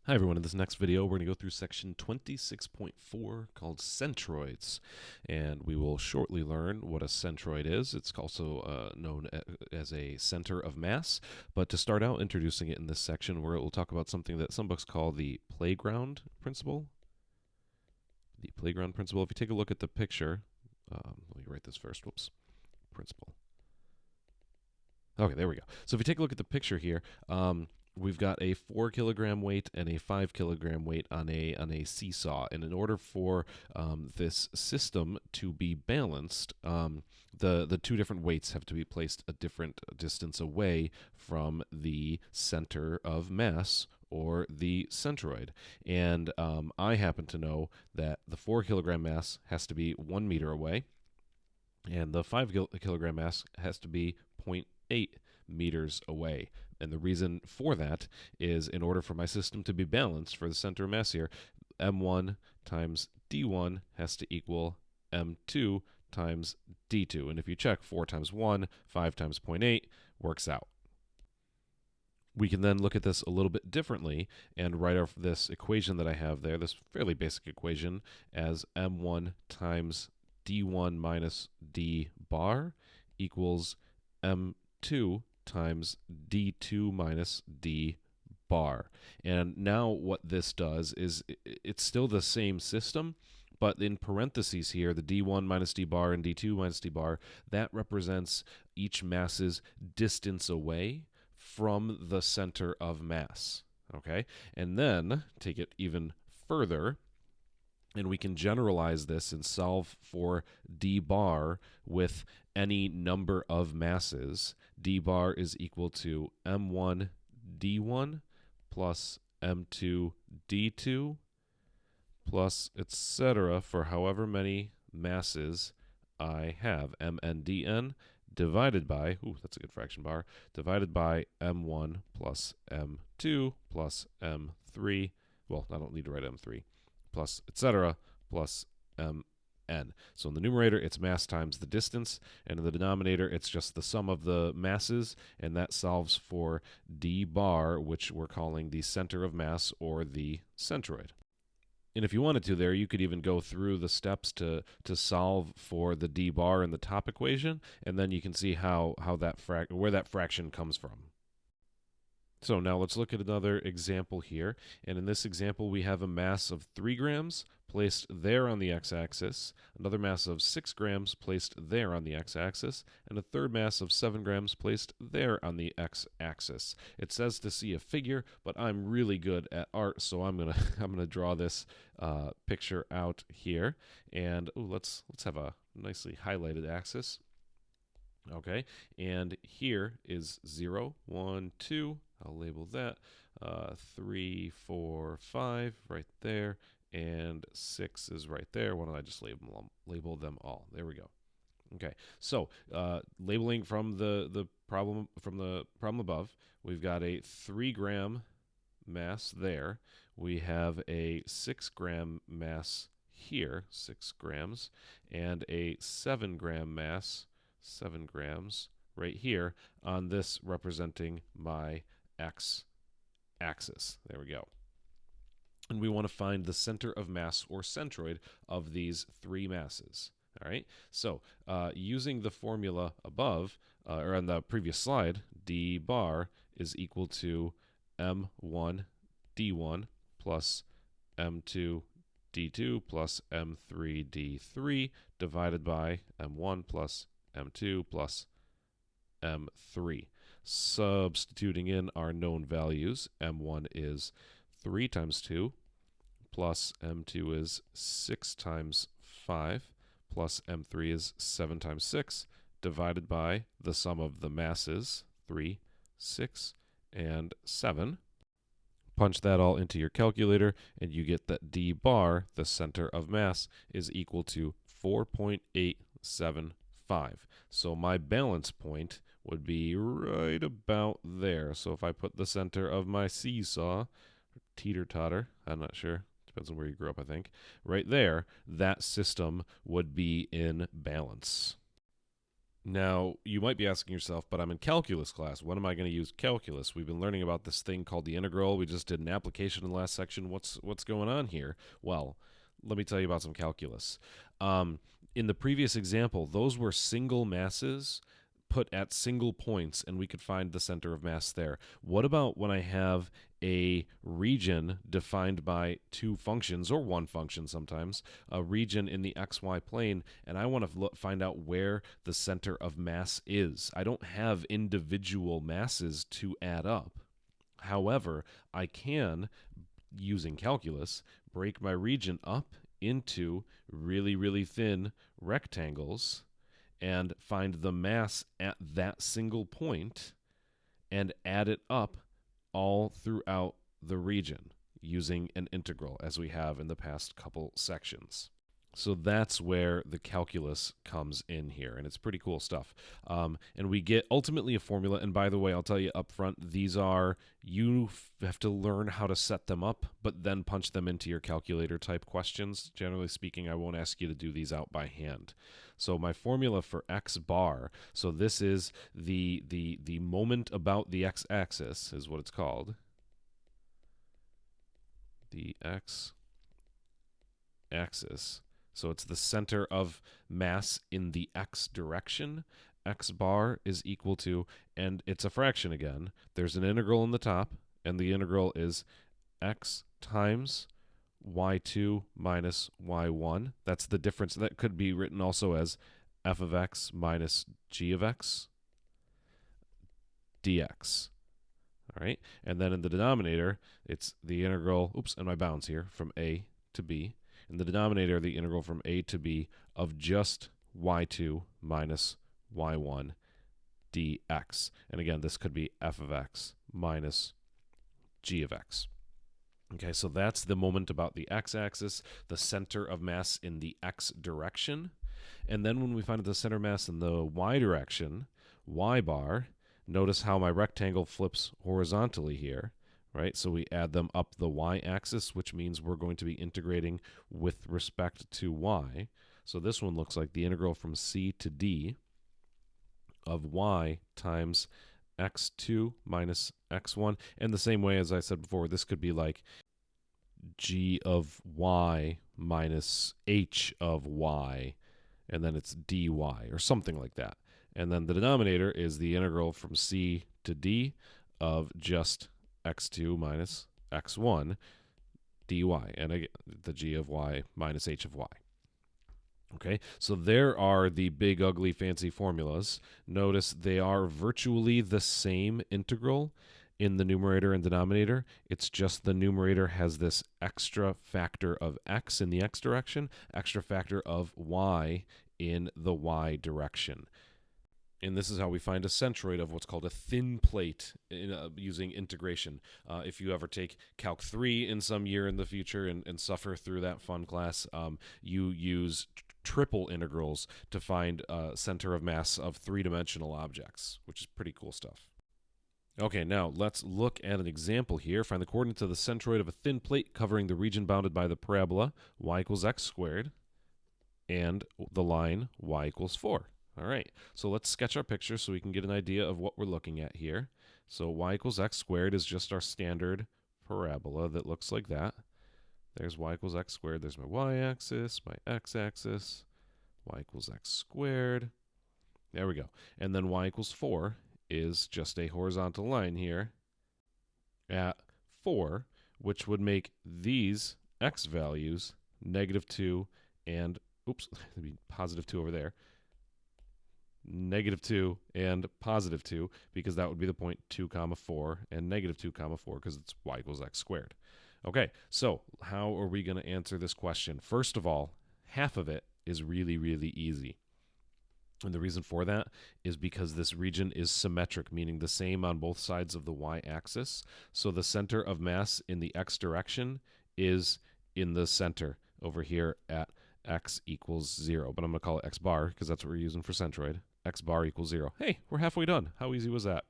Hi everyone, in this next video we're going to go through section 26.4 called Centroids, and we will shortly learn what a centroid is. It's also known as a center of mass, but to start out introducing it in this section, we'll talk about something that some books call the playground principle. The playground principle, if you take a look at the picture, let me write this first, whoops, principle. Okay, there we go. So if you take a look at the picture here, we've got a 4 kilogram weight and a 5 kilogram weight on a seesaw, and in order for this system to be balanced, the two different weights have to be placed a different distance away from the center of mass, or the centroid. And I happen to know that the 4 kilogram mass has to be 1 meter away, and the 5 kilogram mass has to be 0.8 meters away. And the reason for that is, in order for my system to be balanced for the center of mass here, m1 times d1 has to equal m2 times d2. And if you check 4 times 1, 5 times 0.8 works out. We can then look at this a little bit differently and write off this equation that I have there, this fairly basic equation, as m1 times d1 minus d bar equals m2 times d2 minus d bar. And now what this does is it's still the same system, but in parentheses here, the d1 minus d bar and d2 minus d bar, that represents each mass's distance away from the center of mass. Okay? And then take it even further, and we can generalize this and solve for d bar with any number of masses. D bar is equal to m1 d1 plus m2 d2 plus etc. for however many masses I have. Mn dn divided by, that's a good fraction bar, divided by m1 plus m2 plus m3. Well, I don't need to write m3. Plus etc. plus mn. So in the numerator, it's mass times the distance, and in the denominator, it's just the sum of the masses, and that solves for d bar, which we're calling the center of mass, or the centroid. And if you wanted to there, you could even go through the steps to solve for the d bar in the top equation, and then you can see how where that fraction comes from. So now let's look at another example here. And in this example, we have a mass of 3 grams placed there on the x-axis, another mass of 6 grams placed there on the x-axis, and a third mass of 7 grams placed there on the x-axis. It says to see a figure, but I'm really good at art, so I'm gonna draw this picture out here. And let's have a nicely highlighted axis. Okay, and here is 0, 1, 2. I'll label that 3, 4, 5 right there, and 6 is right there. Why don't I just label them all? There we go. Okay, so labeling from the problem above, we've got a 3 gram mass there. We have a 6 gram mass here, 6 grams, and a 7 gram mass, 7 grams right here on this representing my x-axis. There we go. And we want to find the center of mass, or centroid, of these 3 masses. All right, so using the formula above, or on the previous slide, d bar is equal to m1 d1 plus m2 d2 plus m3 d3 divided by m1 plus m2 plus m3. Substituting in our known values, m1 is 3 times 2, plus m2 is 6 times 5, plus m3 is 7 times 6, divided by the sum of the masses, 3, 6, and 7. Punch that all into your calculator, and you get that d bar, the center of mass, is equal to 4.875. So my balance point would be right about there. So if I put the center of my seesaw, teeter-totter, I'm not sure, depends on where you grew up, I think, right there, that system would be in balance. Now, you might be asking yourself, but I'm in calculus class. When am I going to use calculus? We've been learning about this thing called the integral. We just did an application in the last section. What's going on here? Well, let me tell you about some calculus. In the previous example, those were single masses put at single points, and we could find the center of mass there. What about when I have a region defined by two functions, or one function sometimes, a region in the xy plane, and I want to find out where the center of mass is? I don't have individual masses to add up. However, I can, using calculus, break my region up into really, really thin rectangles and find the mass at that single point and add it up all throughout the region using an integral, as we have in the past couple sections. So that's where the calculus comes in here, and it's pretty cool stuff. And we get ultimately a formula, and by the way, I'll tell you up front, these are, you have to learn how to set them up, but then punch them into your calculator type questions. Generally speaking, I won't ask you to do these out by hand. So my formula for x bar, so this is the moment about the x-axis is what it's called. The x-axis. So it's the center of mass in the x direction. X bar is equal to, and it's a fraction again, there's an integral in the top, and the integral is x times y2 minus y1. That's the difference. That could be written also as f of x minus g of x dx. All right, and then in the denominator, it's the integral, and my bounds here, from a to b. In the denominator, the integral from a to b of just y2 minus y1 dx. And again, this could be f of x minus g of x. Okay, so that's the moment about the x-axis, the center of mass in the x direction. And then when we find the center mass in the y direction, y bar, notice how my rectangle flips horizontally here. Right, so we add them up the y-axis, which means we're going to be integrating with respect to y. So this one looks like the integral from c to d of y times x2 minus x1. And the same way as I said before, this could be like g of y minus h of y, and then it's dy, or something like that. And then the denominator is the integral from c to d of just x2 minus x1 dy, and again, the g of y minus h of y. Okay, so there are the big, ugly, fancy formulas. Notice they are virtually the same integral in the numerator and denominator. It's just the numerator has this extra factor of x in the x direction, extra factor of y in the y direction. And this is how we find a centroid of what's called a thin plate using integration. If you ever take Calc 3 in some year in the future and suffer through that fun class, you use triple integrals to find a center of mass of three-dimensional objects, which is pretty cool stuff. Okay, now let's look at an example here. Find the coordinates of the centroid of a thin plate covering the region bounded by the parabola y equals x squared and the line y equals 4. All right, so let's sketch our picture so we can get an idea of what we're looking at here. So y equals x squared is just our standard parabola that looks like that. There's y equals x squared. There's my y-axis, my x-axis, y equals x squared. There we go. And then y equals 4 is just a horizontal line here at 4, which would make these x values -2 and, it'd be +2 over there, -2 and +2, because that would be the point 2 comma 4 and -2 comma 4 because it's y equals x squared. Okay, so how are we going to answer this question? First of all, half of it is really, really easy. And the reason for that is because this region is symmetric, meaning the same on both sides of the y-axis. So the center of mass in the x direction is in the center over here at x equals 0. But I'm going to call it x bar because that's what we're using for centroid. X bar equals 0. Hey, we're halfway done. How easy was that?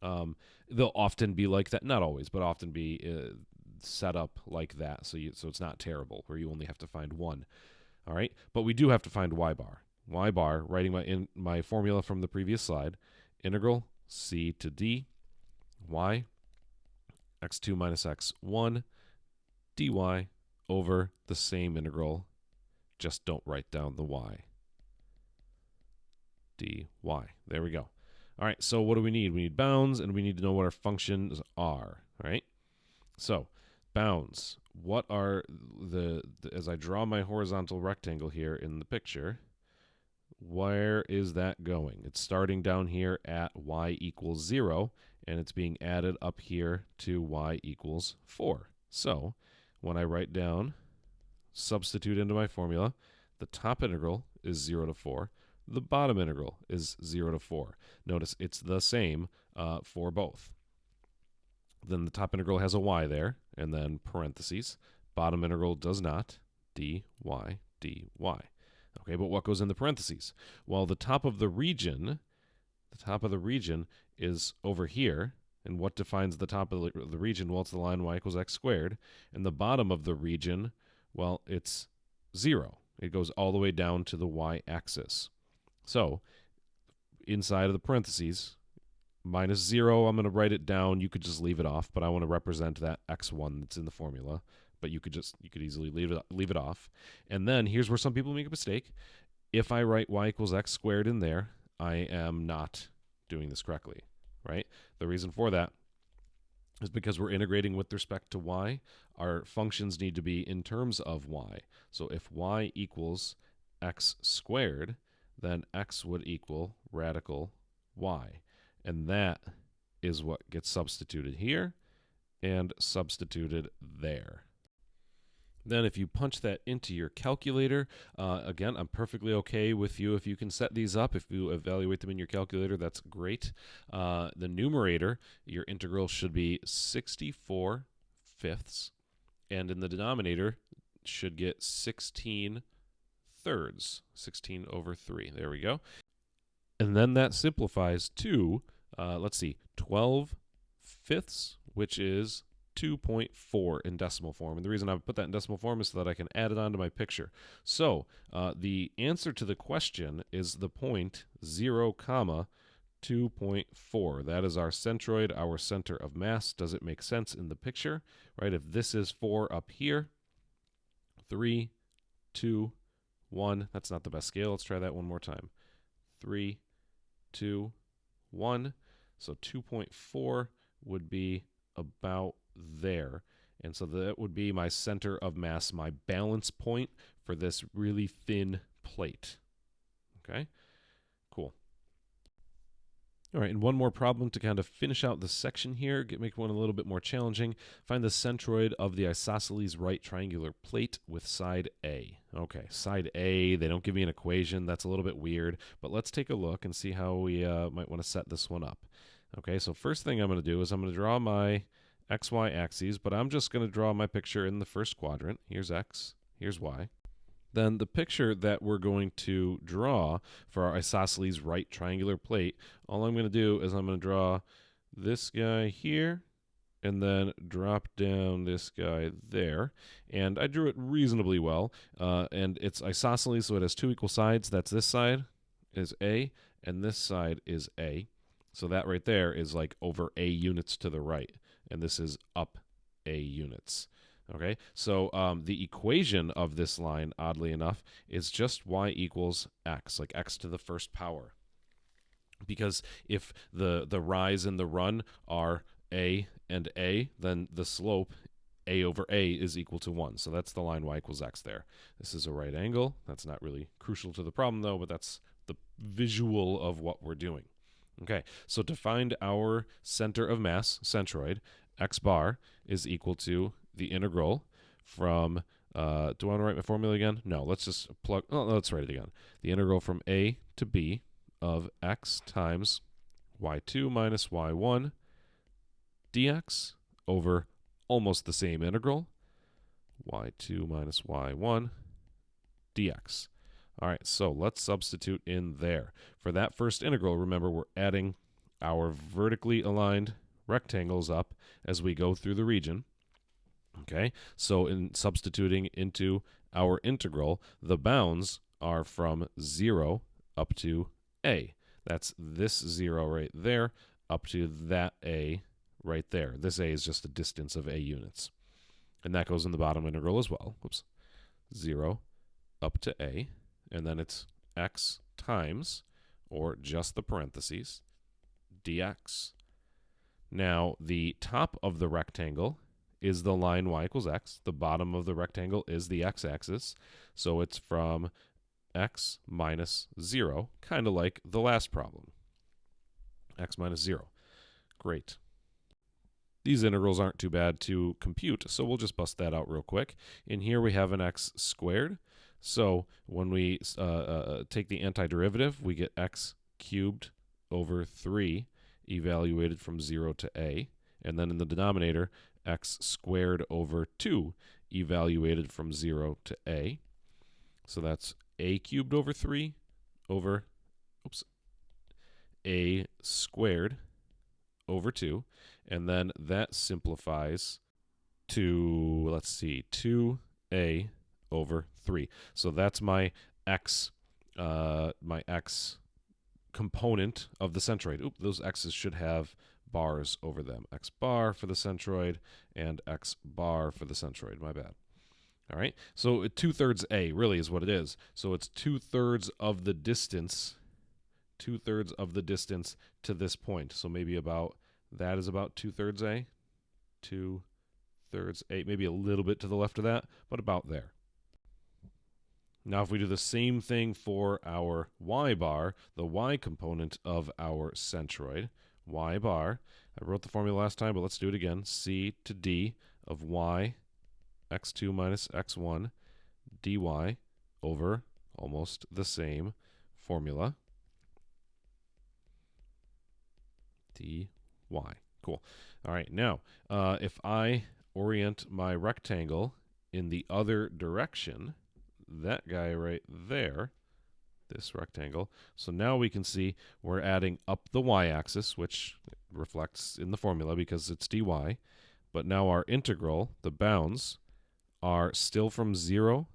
They'll often be like that. Not always, but often be set up like that. So it's not terrible, where you only have to find one. All right, but we do have to find y bar. y bar, writing my formula from the previous slide, integral c to d y x2 minus x1 dy over the same integral, just don't write down the y, dy. There we go. All right, so what do we need? We need bounds, and we need to know what our functions are, all right? So bounds, what are as I draw my horizontal rectangle here in the picture, where is that going? It's starting down here at y equals 0, and it's being added up here to y equals 4. So when I write down, substitute into my formula, the top integral is 0 to 4. The bottom integral is 0 to 4. Notice it's the same for both. Then the top integral has a y there, and then parentheses. Bottom integral does not, dy, dy. Okay, but what goes in the parentheses? Well, the top of the region is over here. And what defines the top of the region? Well, it's the line y equals x squared. And the bottom of the region, well, it's 0. It goes all the way down to the y-axis. So inside of the parentheses, minus 0, I'm going to write it down. You could just leave it off, but I want to represent that x1 that's in the formula. But you could easily leave it off. And then here's where some people make a mistake. If I write y equals x squared in there, I am not doing this correctly, right? The reason for that is because we're integrating with respect to y. Our functions need to be in terms of y. So if y equals x squared, then x would equal radical y. And that is what gets substituted here and substituted there. Then if you punch that into your calculator, again, I'm perfectly okay with you if you can set these up. If you evaluate them in your calculator, that's great. The numerator, your integral should be 64 fifths, and in the denominator should get 16 thirds, 16 over 3. There we go. And then that simplifies to, 12 fifths, which is 2.4 in decimal form. And the reason I put that in decimal form is so that I can add it onto my picture. So the answer to the question is the point 0, 2.4. That is our centroid, our center of mass. Does it make sense in the picture? Right? If this is 4 up here, 3, 2, 1. That's not the best scale. Let's try that one more time. 3, 2, 1. So 2.4 would be about there. And so that would be my center of mass, my balance point for this really thin plate. Okay? Cool. All right, and one more problem to kind of finish out the section here, make one a little bit more challenging. Find the centroid of the isosceles right triangular plate with side A. Okay, side A, they don't give me an equation. That's a little bit weird, but let's take a look and see how we might want to set this one up. Okay, so first thing I'm going to do is I'm going to draw my XY axes, but I'm just going to draw my picture in the first quadrant. Here's X, here's Y. Then the picture that we're going to draw for our isosceles right triangular plate, all I'm going to do is I'm going to draw this guy here and then drop down this guy there. And I drew it reasonably well. And it's isosceles, so it has two equal sides. That's this side is A, and this side is A. So that right there is like over A units to the right. And this is up A units. Okay, so the equation of this line, oddly enough, is just y equals x, like x to the first power. Because if the rise and the run are a and a, then the slope a over a is equal to 1. So that's the line y equals x there. This is a right angle. That's not really crucial to the problem, though, but that's the visual of what we're doing. Okay, so to find our center of mass, centroid, x bar is equal to the integral from, do I want to write my formula again? No, let's just let's write it again. The integral from A to B of x times y2 minus y1 dx over almost the same integral, y2 minus y1 dx. All right, so let's substitute in there. For that first integral, remember we're adding our vertically aligned rectangles up as we go through the region. Okay, so in substituting into our integral, the bounds are from 0 up to a. That's this 0 right there up to that a right there. This a is just the distance of a units. And that goes in the bottom integral as well. Whoops. 0 up to a. And then it's x times, or just the parentheses, dx. Now, the top of the rectangle is the line y equals x. The bottom of the rectangle is the x-axis. So it's from x minus 0, kind of like the last problem. X minus 0. Great. These integrals aren't too bad to compute, so we'll just bust that out real quick. In here we have an x squared. So when we take the antiderivative, we get x cubed over 3 evaluated from 0 to a. And then in the denominator, x squared over 2 evaluated from 0 to a. So that's a cubed over 3 over a squared over 2. And then that simplifies to, let's see, 2a over 3. So that's my x component of the centroid. Oop, those x's should have bars over them. X bar for the centroid and x bar for the centroid. My bad. All right, so 2/3 a really is what it is. So it's 2/3 of the distance, 2/3 of the distance to this point. So maybe about, that is about 2/3 a, 2/3 a, maybe a little bit to the left of that, but about there. Now, if we do the same thing for our y bar, the y component of our centroid, y bar, I wrote the formula last time, but let's do it again. C to d of y, x2 minus x1, dy over almost the same formula, dy. Cool. All right, now, if I orient my rectangle in the other direction, that guy right there, this rectangle. So now we can see we're adding up the y-axis, which reflects in the formula because it's dy. But now our integral, the bounds, are still from 0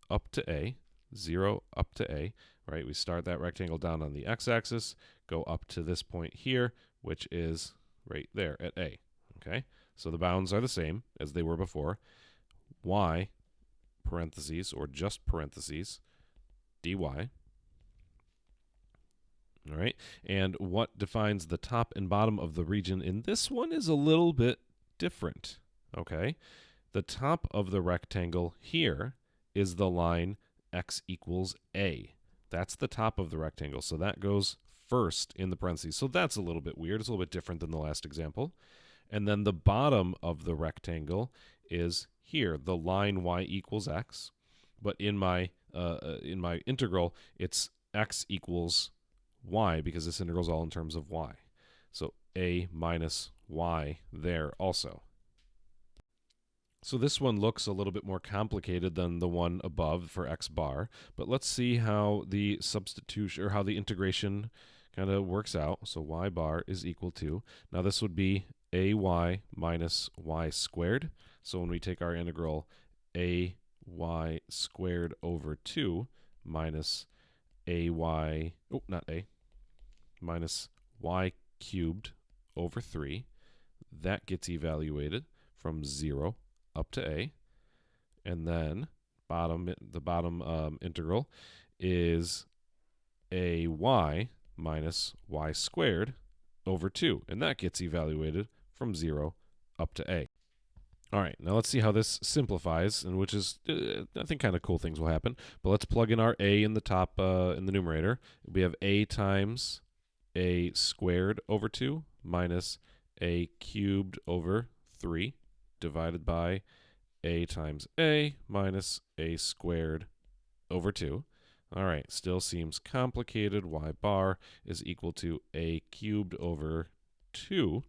up to a, 0 up to a, right? We start that rectangle down on the x-axis, go up to this point here, which is right there at a, okay? So the bounds are the same as they were before. Y parentheses, or just parentheses, dy. All right, and what defines the top and bottom of the region in this one is a little bit different, okay? The top of the rectangle here is the line x equals a. That's the top of the rectangle, so that goes first in the parentheses. So that's a little bit weird. It's a little bit different than the last example. And then the bottom of the rectangle is here, the line y equals x. But in my integral, it's x equals y because this integral is all in terms of y. So a minus y there also. So this one looks a little bit more complicated than the one above for x bar, but let's see how the substitution, or how the integration kind of works out. So y bar is equal to, now this would be ay minus y squared. So when we take our integral, ay squared over 2 minus minus y cubed over 3, that gets evaluated from 0 up to a. And then the bottom integral is ay minus y squared over 2, and that gets evaluated from 0 up to a. All right, now let's see how this simplifies, and which is, I think, kind of cool things will happen. But let's plug in our a in the top, in the numerator. We have a times a squared over 2 minus a cubed over 3 divided by a times a minus a squared over 2. All right, still seems complicated. Y bar is equal to a cubed over 2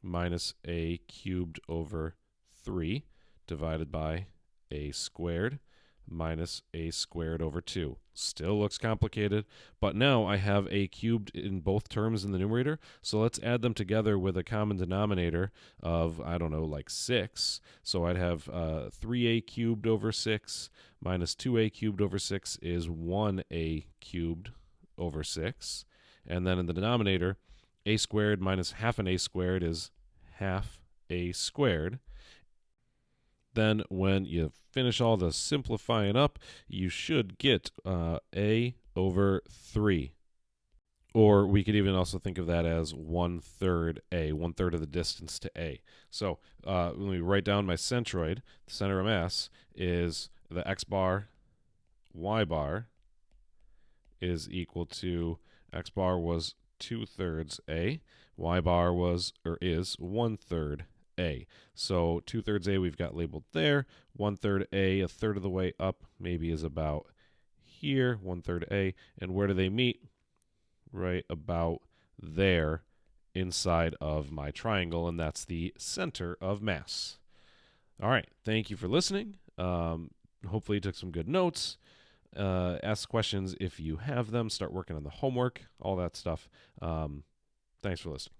minus a cubed over 3 divided by a squared. minus a squared over 2. Still looks complicated, but now I have a cubed in both terms in the numerator, so let's add them together with a common denominator of, I don't know, like 6. So I'd have 3a cubed over 6 minus 2a cubed over 6 is 1a cubed over 6. And then in the denominator, a squared minus half an a squared is half a squared. Then when you finish all the simplifying up, you should get a over 3. Or we could even also think of that as 1/3 a, 1/3 of the distance to a. So when we write down my centroid, the center of mass is the x bar, y bar is equal to, x bar was 2/3 a, y bar was, or is, 1/3 a. So 2/3 a we've got labeled there, 1/3 a, a third of the way up, maybe is about here, 1/3 a, and where do they meet? Right about there inside of my triangle, and that's the center of mass. All right, thank you for listening. Hopefully you took some good notes. Ask questions if you have them. Start working on the homework, all that stuff. Thanks for listening.